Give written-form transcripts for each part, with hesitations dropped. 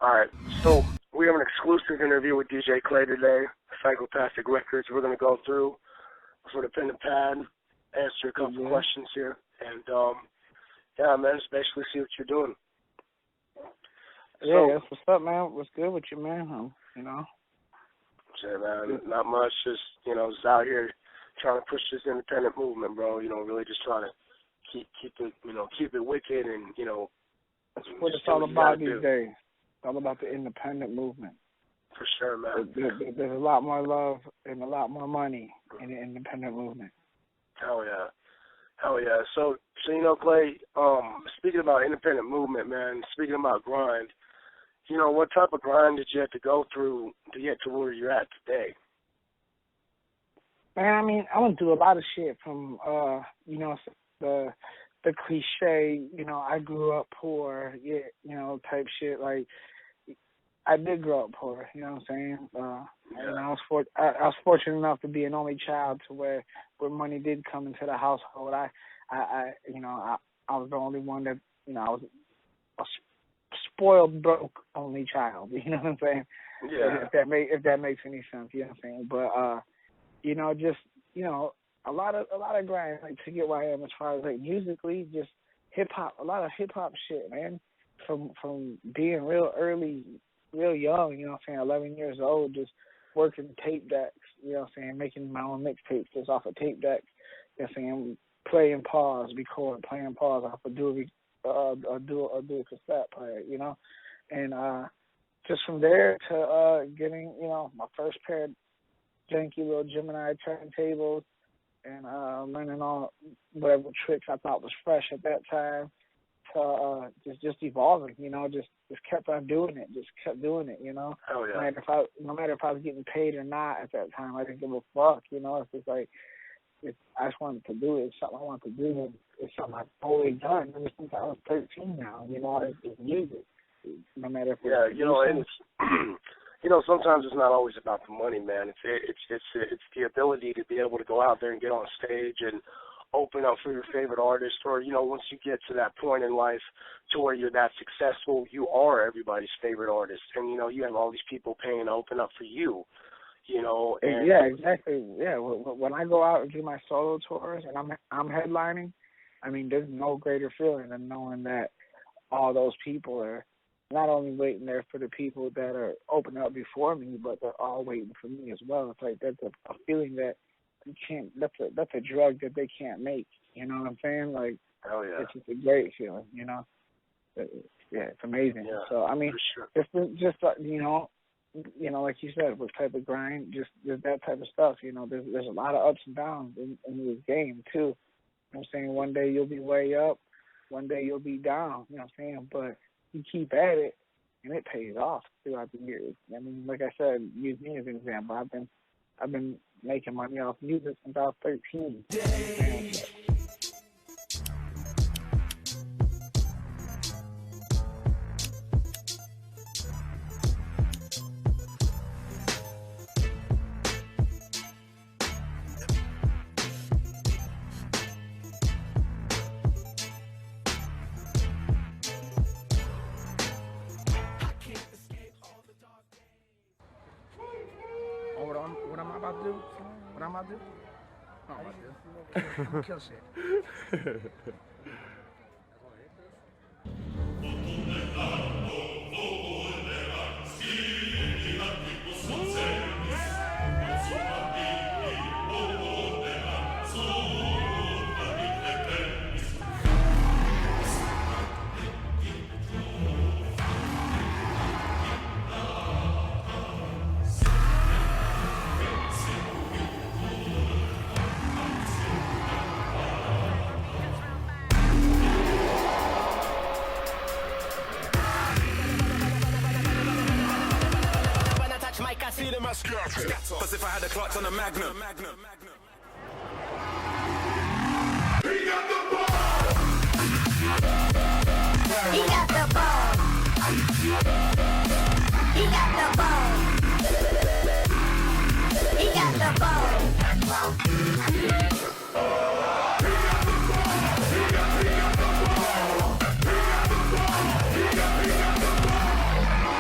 All right, so we have an exclusive interview with DJ Clay today, Psychopathic Records. We're going to go through for the pen and pad, answer a couple questions here, and yeah, man, just basically see what you're doing. Yeah, that's what's up, man. What's good with you, man? You know. Yeah, man, not much. Just out here trying to push this independent movement, bro. Really just trying to keep it wicked, and that's what it's all about these days. It's all about the independent movement. For sure, man. There's a lot more love and a lot more money in the independent movement. Hell yeah. So Clay, speaking about independent movement, man, speaking about grind, what type of grind did you have to go through to get to where you're at today? Man, I mean, I went through a lot of shit from, the cliche, I grew up poor, type shit. Like, I did grow up poor, you know what I'm saying? And I was fortunate enough to be an only child to where money did come into the household. I was the only one that, I was a spoiled, broke only child. You know what I'm saying? Yeah. If that makes any sense, you know what I'm saying? But a lot of grind, like, to get where I am as far as, like, musically, just hip hop, a lot of hip hop shit, man. From being real early, real young, you know what I'm saying, 11 years old, just working tape decks, you know what I'm saying, making my own mixtapes just off of tape decks, you know what I'm saying, playing pause off a dual cassette player, and just from there to getting, my first pair of janky little Gemini turntables, and learning all whatever tricks I thought was fresh at that time, to just evolving, just kept on doing it, Oh, yeah. No matter if I was getting paid or not at that time, I didn't give a fuck, It's just like, I just wanted to do it. It's something I wanted to do. It's something I've always done ever since I was 13 now, it's music. No matter if it's, sometimes it's not always about the money, man. It's the ability to be able to go out there and get on stage and open up for your favorite artist, or, once you get to that point in life to where you're that successful, you are everybody's favorite artist. And, you have all these people paying to open up for you, And yeah, exactly. Yeah, when I go out and do my solo tours and I'm headlining, I mean, there's no greater feeling than knowing that all those people are not only waiting there for the people that are opening up before me, but they're all waiting for me as well. It's like that's a feeling that you can't. That's a drug that they can't make. You know what I'm saying? Like, hell yeah. It's just a great feeling. Yeah, it's amazing. Yeah, so I mean, for sure. just like you said, with type of grind, just that type of stuff. There's a lot of ups and downs in this game too. You know what I'm saying? One day you'll be way up, one day you'll be down. You know what I'm saying? But you keep at it, and it pays off throughout the years. I mean, like I said, use me as an example. I've been making money off music since I was 13. What am I about to do? What I'm about to do? I'm gonna kill shit. Cause if I had a clutch on a Magnum. He got the ball! He got the ball! He got the ball! He got the ball!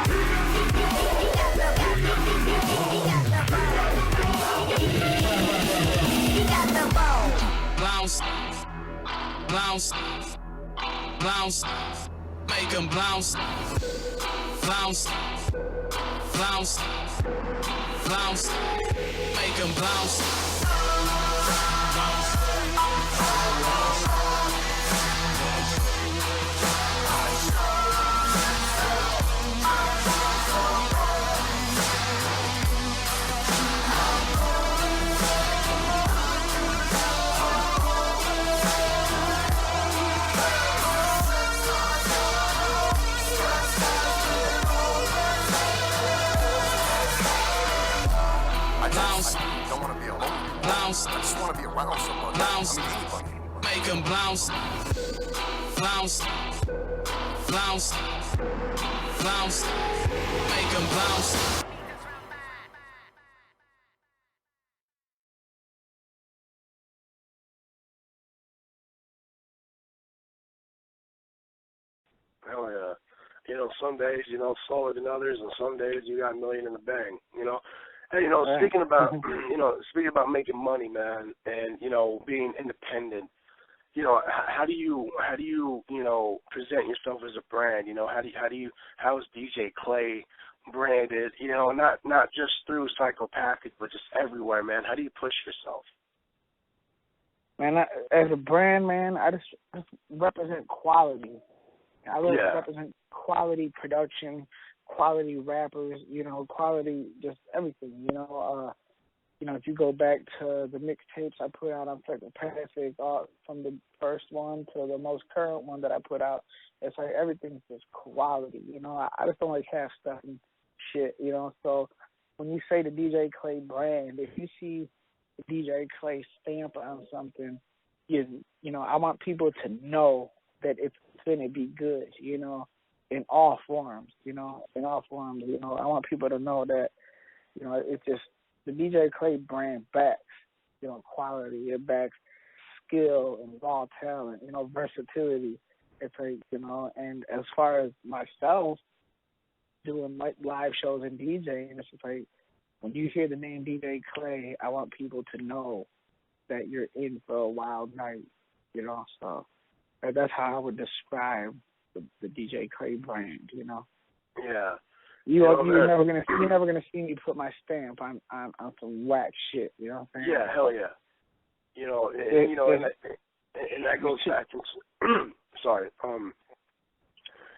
He bounce, bounce, bounce, make them bounce, bounce, bounce, bounce, make them bounce. Bounce, I just want to be around somebody. Bounce, I mean anybody. Make them bounce, bounce, bounce, bounce, make them bounce. Hell yeah. You know, some days, you know, slower than others, and some days you got a million in the bank, you know. And, you know, speaking about, speaking about making money, man, and, you know, being independent, you know, how do you, you know, present yourself as a brand? You know, how is DJ Clay branded? You know, not just through Psychopathic, but just everywhere, man. How do you push yourself? Man, as a brand, man, I just represent quality. I really represent quality production, quality rappers, you know, quality just everything, you know. If you go back to the mixtapes I put out on Psychopathic, from the first one to the most current one that I put out, it's like everything's just quality, you know. I just don't like half stuff and shit, you know. So when you say the DJ Clay brand, if you see the DJ Clay stamp on something, you know, I want people to know that it's going to be good, you know, in all forms, you know, I want people to know that, you know, it's just the DJ Clay brand backs, you know, quality. It backs skill and raw talent, you know, versatility. It's like, you know, and as far as myself doing like live shows and DJing, it's just like when you hear the name DJ Clay, I want people to know that you're in for a wild night, you know, so that's how I would describe the DJ Clay brand, you know. Yeah. You're never gonna see me put my stamp on some whack shit, you know what I'm saying? Yeah, hell yeah. You know, and that goes back to sorry,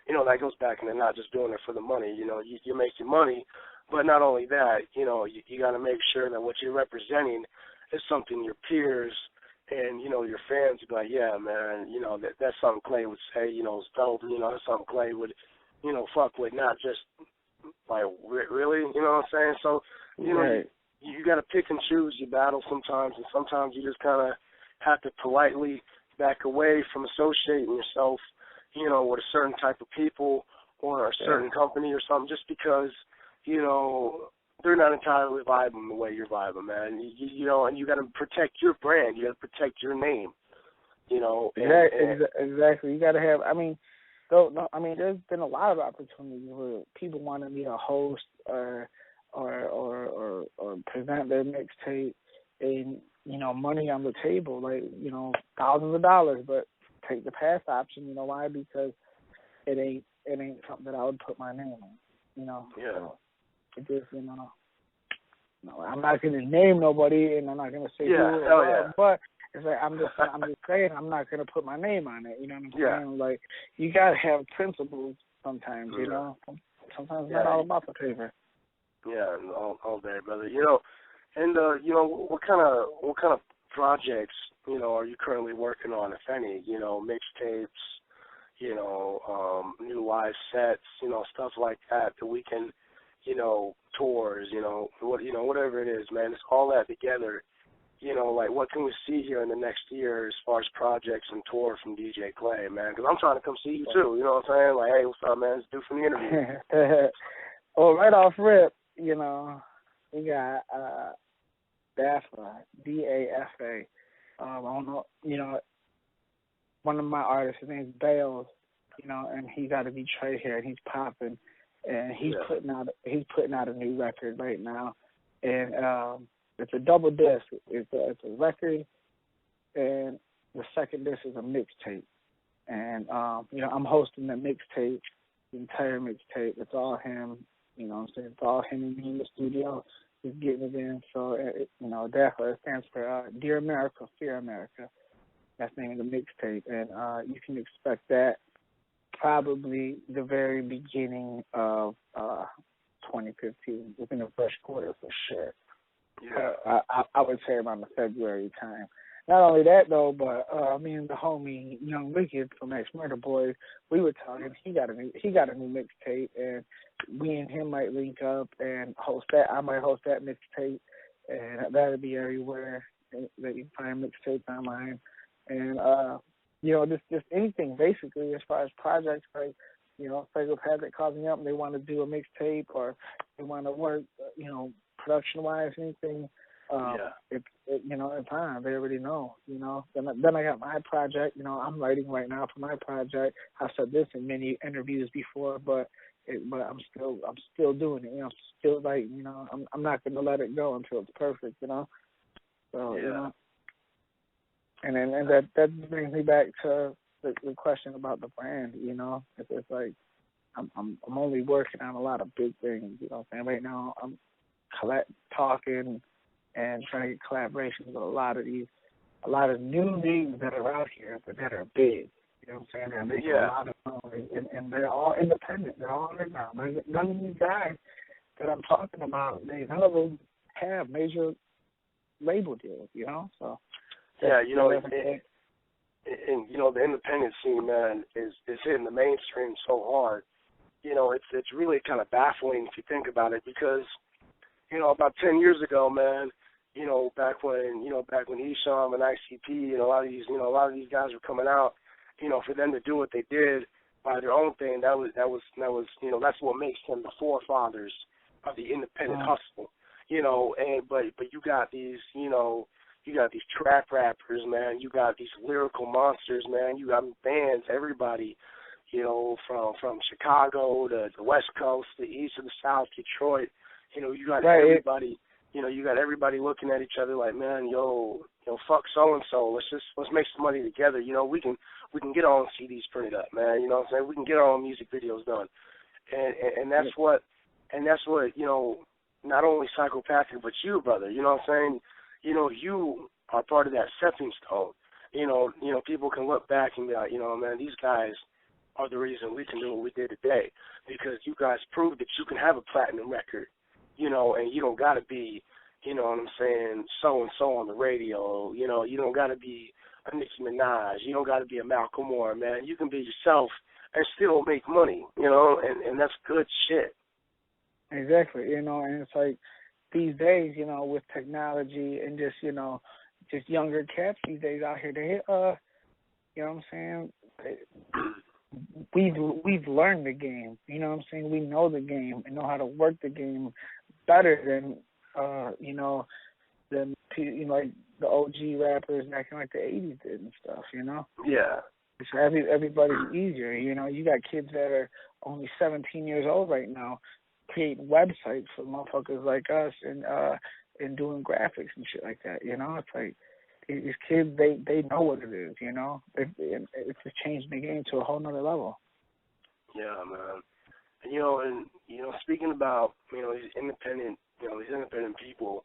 you know, that goes back and they're not just doing it for the money, you know, you make your money, but not only that, you know, you gotta make sure that what you're representing is something your peers and, you know, your fans would be like, yeah, man, you know, that's something Clay would say, you know, it's dope, you know, that's something Clay would, you know, fuck with, not just, like, really, you know what I'm saying? So, you know, you got to pick and choose your battle sometimes, and sometimes you just kind of have to politely back away from associating yourself, you know, with a certain type of people or a certain company or something, just because, you know, they're not entirely vibing the way you're vibing, man. You know, and you got to protect your brand. You got to protect your name. You know. Exactly. You got to have. I mean, there's been a lot of opportunities where people wanted me to host or present their mixtape, and you know, money on the table, like, you know, thousands of dollars, but take the pass option. You know why? Because it ain't something that I would put my name on. You know. Yeah. So, it just, you know, I'm not going to name nobody, and I'm not going to say who, but it's like I'm just saying I'm not going to put my name on it. You know what I'm saying? Like, you got to have principles sometimes. You know, sometimes it's not all about the paper. Yeah, all day, brother. You know, and you know, what kind of projects, you know, are you currently working on, if any? You know, mixtapes, you know, new live sets, you know, stuff like that we can, you know, tours, you know, whatever it is, man. It's all that together. You know, like, what can we see here in the next year as far as projects and tour from DJ Clay, man? Because I'm trying to come see you too. You know what I'm saying? Like, hey, what's up, man? Let's do from the interview. Well, right off rip, you know, we got DAFA, DAFA. I don't know, you know, one of my artists, his name's Bales, you know, and he's out of Detroit here, and he's popping. And he's putting out a new record right now, and it's a double disc. It's a record, and the second disc is a mixtape, and I'm hosting the mixtape, the entire mixtape. It's all him. You know what I'm saying? It's all him and me in the studio. He's getting it in. So therefore it stands for Dear America, Fear America. That's the name of the mixtape, and you can expect that probably the very beginning of 2015, within the first quarter for sure. Yeah. I would say around the February time. Not only that though, but me and the homie Young Wicked from Ex Murder Boys, we were talking. He got a new mixtape, and we and him might link up and host that. I might host that mixtape, and that'll be everywhere that you find mixtapes online. And just anything basically as far as projects, like Psychopathic calls me up and they want to do a mixtape or they want to work, production wise, anything. It's on. They already know. Then I got my project. I'm writing right now for my project. I've said this in many interviews before, but I'm still doing it. I'm still writing. I'm not going to let it go until it's perfect. So and that brings me back to the question about the brand. It's like I'm only working on a lot of big things. Right now I'm talking and trying to get collaborations with a lot of new names that are out here, but that are big. You know what I'm saying? They're making a lot of noise, and they're all independent. They're all underground. None of these guys that I'm talking about, none of them have major label deals. So yeah, the independent scene, man, is hitting the mainstream so hard. It's really kind of baffling if you think about it, because about 10 years ago, man, back when Esham and ICP and a lot of these guys were coming out, for them to do what they did by their own thing, that was that's what makes them the forefathers of the independent hustle. But you got these trap rappers, man. You got these lyrical monsters, man. You got bands, everybody, from Chicago to the West Coast, the East and the South, Detroit. You got everybody. You got everybody looking at each other like, man, fuck so and so. Let's make some money together. We can get our own CDs printed up, man. You know what I'm saying? We can get our own music videos done, and that's what not only Psychopathic, but you, brother. You know what I'm saying? You are part of that stepping stone. People can look back and be like, man, these guys are the reason we can do what we did today, because you guys proved that you can have a platinum record. And you don't got to be, what I'm saying, so-and-so on the radio. You don't got to be a Nicki Minaj. You don't got to be a Malcolm Moore, man. You can be yourself and still make money, and that's good shit. Exactly, and it's like these days, with technology and just younger cats these days out here, they, what I'm saying, we've learned the game. What I'm saying? We know the game and know how to work the game better than like the OG rappers back in like the 80s did and stuff. Yeah. So everybody's easier. You got kids that are only 17 years old right now creating websites for motherfuckers like us and doing graphics and shit like that. It's like these kids, they know what it is. It's just changed the game to a whole nother level. Yeah, man. And speaking about these independent people,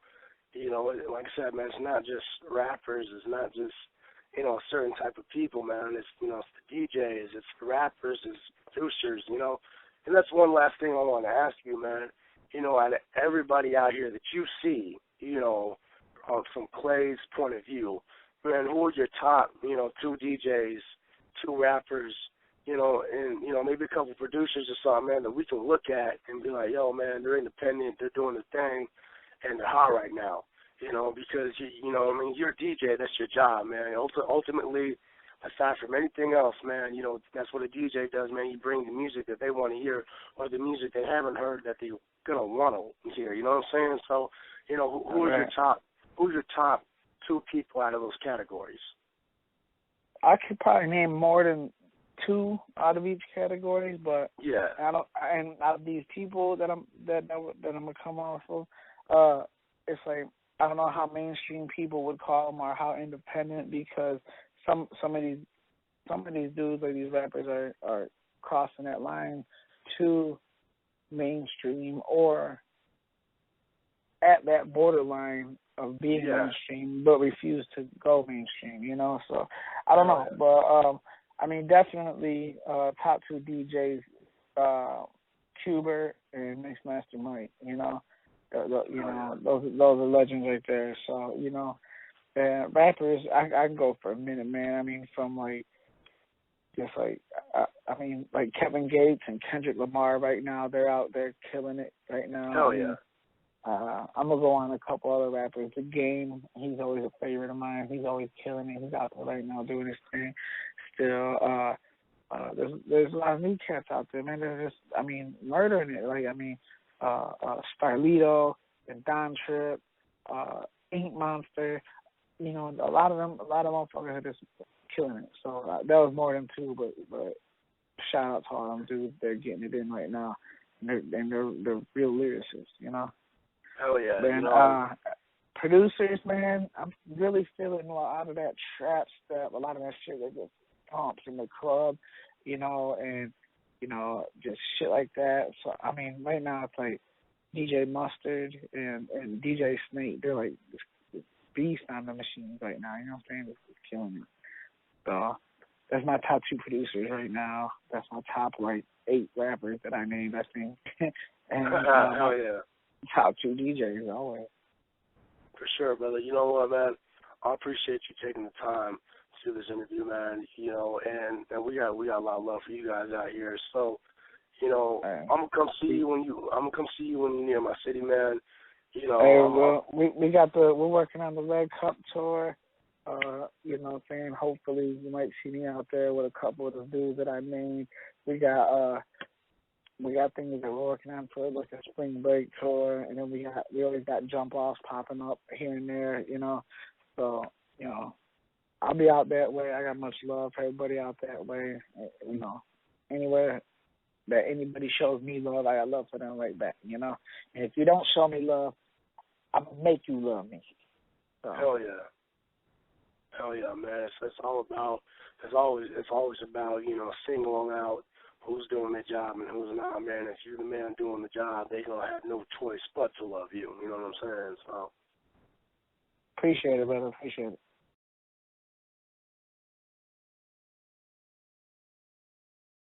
like I said, man, it's not just rappers, it's not just a certain type of people, man. It's it's the DJs, it's the rappers, it's producers, And that's one last thing I want to ask you, man. Out of everybody out here that you see, from Clay's point of view, man, who are your top, 2 DJs, 2 rappers, and maybe a couple producers or something, man, that we can look at and be like, yo, man, they're independent, they're doing the thing, and they're hot right now, because you're a DJ, that's your job, man. Ultimately, aside from anything else, man, that's what a DJ does, man. You bring the music that they want to hear, or the music they haven't heard that they're gonna want to hear. You know what I'm saying? So, who's your top 2 people out of those categories? I could probably name more than 2 out of each category, but yeah, out of these people that I'm gonna come off of, it's like I don't know how mainstream people would call them or how independent, because some of these dudes, like these rappers, are crossing that line to mainstream or at that borderline of being mainstream, but refuse to go mainstream. You know, so I don't know, but I mean, definitely top two DJs, Cuber and Mixmaster Mike. You know, you know, those are legends right there. So you know, rappers, I can go for a minute, man. I mean, from like just like I mean, like Kevin Gates and Kendrick Lamar right now, they're out there killing it right now. Hell yeah. I'm gonna go on a couple other rappers. The Game, he's always a favorite of mine. He's always killing it. He's out there right now doing his thing. Still, there's a lot of new cats out there, man. They're just, I mean, murdering it. Like, I mean, Starlito and Don Trip, Ink Monster. You know, a lot of motherfuckers are just killing it. So that was more than two, but shout out to all them dudes. They're getting it in right now, and they're real lyricists. You know. Hell yeah. Then, you know, producers, man, I'm really feeling a lot of that trap stuff, a lot of that shit that just pumps in the club, you know, and, you know, just shit like that. So, I mean, right now it's like DJ Mustard and DJ Snake, they're like this beast on the machines right now, you know what I'm saying? It's killing it. So, that's my top two producers right now. That's my top, like, 8 rappers that I named, I think. And, hell yeah. top 2 DJs always. For sure, brother. You know what, man? I appreciate you taking the time to do this interview, man. You know, and we got a lot of love for you guys out here. So, you know, I'm gonna come see you when you're near my city, man. You know, hey, we're working on the Red Cup tour. You know what I'm saying? Hopefully you might see me out there with a couple of the dudes that I named. We got things that we're working on for like a spring break tour, and then we always got jump offs popping up here and there, you know. So, you know, I'll be out that way. I got much love for everybody out that way. You know, anywhere that anybody shows me love, I got love for them right back, you know. And if you don't show me love, I'm gonna make you love me. So. Hell yeah, man. It's all about. It's always about, you know, singling out who's doing their job and who's not, man. If you're the man doing the job, they gonna have no choice but to love you. You know what I'm saying? So appreciate it, brother. Appreciate it.